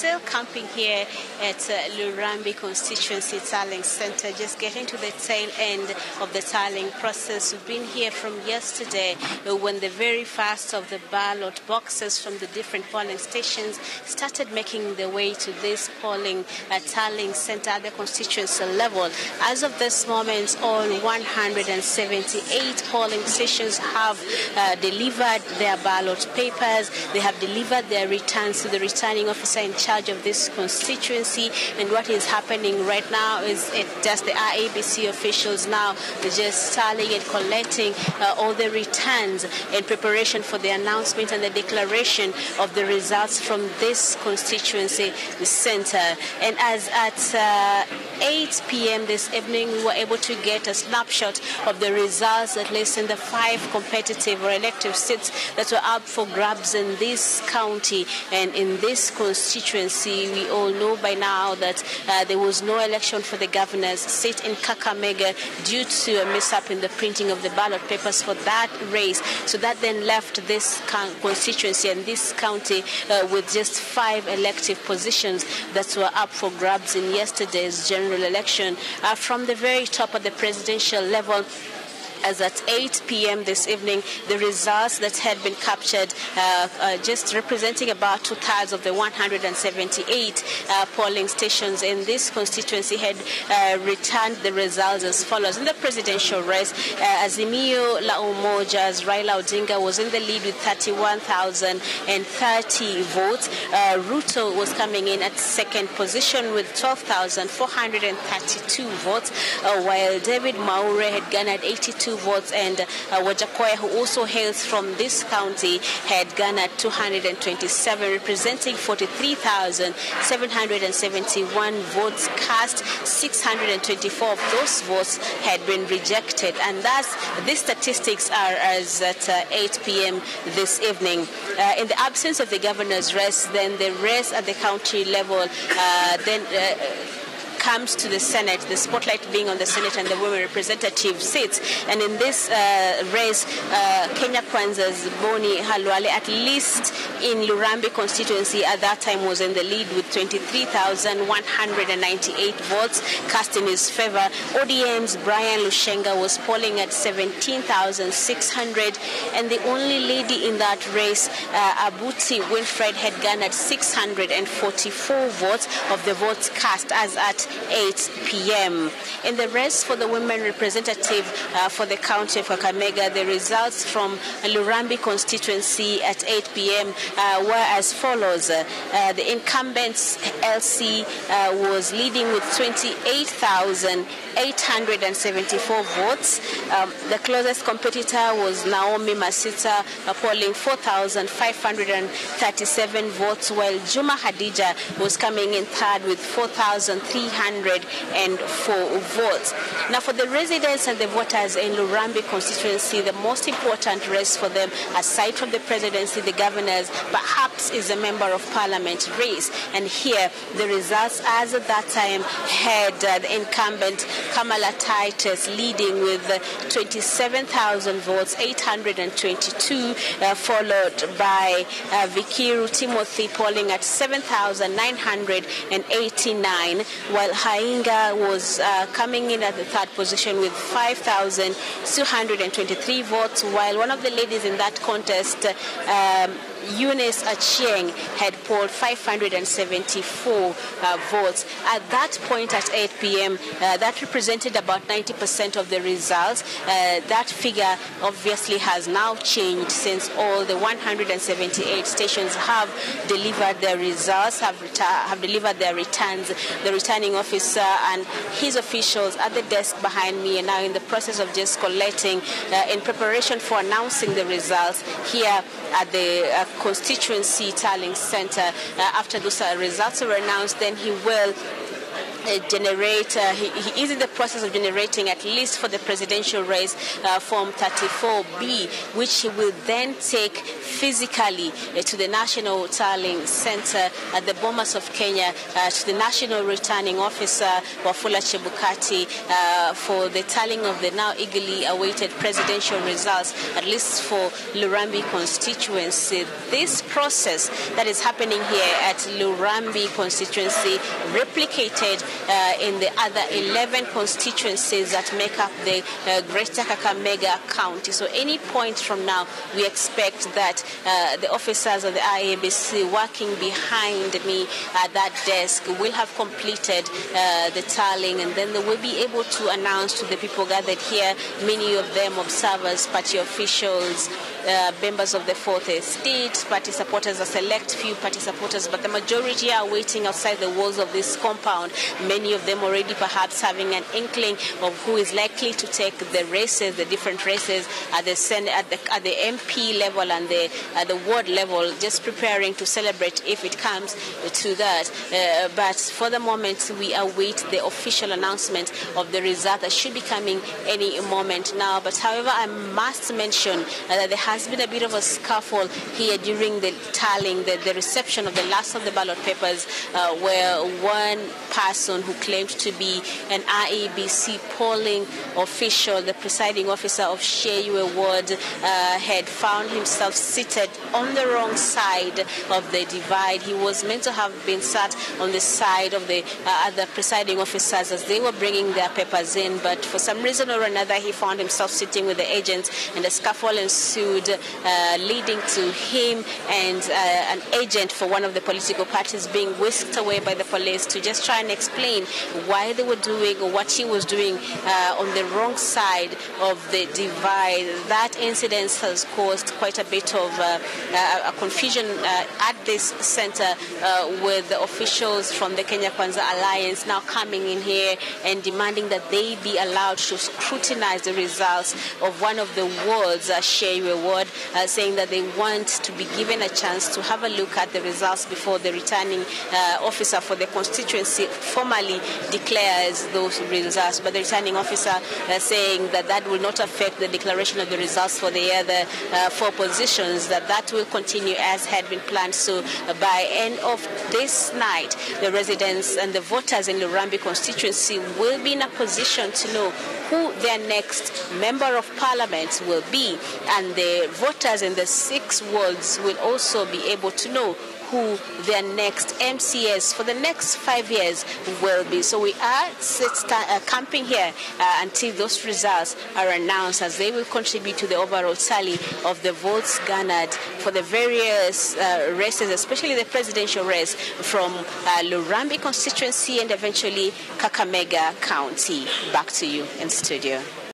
still camping here at Lurambi Constituency tallying center, just getting to the tail end of the tallying process. We've been here from yesterday when the very first of the ballot boxes from the different polling stations started making their way to this polling tallying center at the constituency level. As of this moment, all 178 polling stations have delivered their ballot papers. They have delivered their returns to the returning officer in charge of this constituency. And what is happening right now is just the IEBC officials now just tallying and collecting all the returns in preparation for the announcement and the declaration of the results from this constituency center. And as at 8 p.m. this evening, we were able to get a snapshot of the results, at least in the 5 competitive or elective seats that were up for grabs in this county and in this constituency. We all know by now that there was no election for the governor's seat in Kakamega due to a mishap in the printing of the ballot papers for that race. So that then left this constituency and this county with just 5 elective positions that were up for grabs in yesterday's general election. From the very top of the presidential level, as at 8 p.m. this evening, the results that had been captured, just representing about 2/3 of the 178 polling stations in this constituency, had returned the results as follows. In the presidential race, Azimio La Umoja's Raila Odinga was in the lead with 31,030 votes. Ruto was coming in at second position with 12,432 votes, while David Maure had garnered 82 votes, and Wajakoya, who also hails from this county, had garnered 227, representing 43,771 votes cast. 624 of those votes had been rejected, and thus these statistics are as at 8 p.m. this evening. In the absence of the governor's race, then the race at the county level comes to the Senate, the spotlight being on the Senate and the women representative seats. And in this race, Kenya Kwanza's Boni Halwale, at least in Lurambi constituency at that time, was in the lead with 23,198 votes cast in his favor. ODM's Brian Lushenga was polling at 17,600, and the only lady in that race, Abuti Winfred, had garnered 644 votes of the votes cast as at 8 p.m. In the race for the women representative for the county of Kakamega, the results from Lurambi constituency at 8 p.m. Were as follows. The incumbent LC was leading with 28,874 votes. The closest competitor was Naomi Masita, polling 4,537 votes, while Juma Hadija was coming in third with 4,304 votes. Now, for the residents and the voters in Lurambi constituency, the most important race for them, aside from the presidency, the governors, perhaps is a member of parliament race. And here, the results as at that time had the incumbent Kamala Titus leading with 27,000 votes, 822, followed by Vikiru Timothy polling at 7,989, while Hainga was coming in at the third position with 5,223 votes, while one of the ladies in that contest, Eunice Achieng, had polled 574 votes. At that point at 8 p.m., that represented about 90% of the results. That figure obviously has now changed since all the 178 stations have delivered their results, have delivered their returns. The returning officer and his officials at the desk behind me are now in the process of just collecting in preparation for announcing the results here at the constituency tallying center. After those results are announced, then he will he is in the process of generating, at least for the presidential race, Form 34B, which he will then take physically to the National Tallying Center at the Bomas of Kenya, to the National Returning Officer, Wafula Chebukati, for the tallying of the now eagerly awaited presidential results, at least for Lurambi constituency. This process that is happening here at Lurambi constituency replicated in the other 11 constituencies that make up the Greater Kakamega County. So any point from now, we expect that the officers of the IEBC working behind me at that desk will have completed the tallying, and then they will be able to announce to the people gathered here, many of them observers, party officials, members of the Fourth Estate, party supporters, a select few party supporters, but the majority are waiting outside the walls of this compound, many of them already perhaps having an inkling of who is likely to take the races, the different races at the MP level and the ward level, just preparing to celebrate if it comes to that. But for the moment, we await the official announcement of the result that should be coming any moment now. But however, I must mention that there has been a bit of a scuffle here during the tallying, the reception of the last of the ballot papers, where one person who claimed to be an IEBC polling official, the presiding officer of Sheyu Ward, had found himself seated on the wrong side of the divide. He was meant to have been sat on the side of the other presiding officers as they were bringing their papers in, but for some reason or another he found himself sitting with the agents, and a scuffle ensued, leading to him and an agent for one of the political parties being whisked away by the police to just try and explain why they were doing or what he was doing on the wrong side of the divide. That incident has caused quite a bit of a confusion at this center, with the officials from the Kenya Kwanza Alliance now coming in here and demanding that they be allowed to scrutinize the results of one of the wards, Sheyu Ward, saying that they want to be given a chance to have a look at the results before the returning officer for the constituency formally declares those results. But the returning officer saying that that will not affect the declaration of the results for the other four positions, that will continue as had been planned. So by end of this night, the residents and the voters in the Lurambi constituency will be in a position to know who their next member of parliament will be, and the voters in the 6 wards will also be able to know who their next MCS for the next 5 years will be. So we are camping here until those results are announced, as they will contribute to the overall tally of the votes garnered for the various races, especially the presidential race from Lurambi constituency and eventually Kakamega County. Back to you in studio.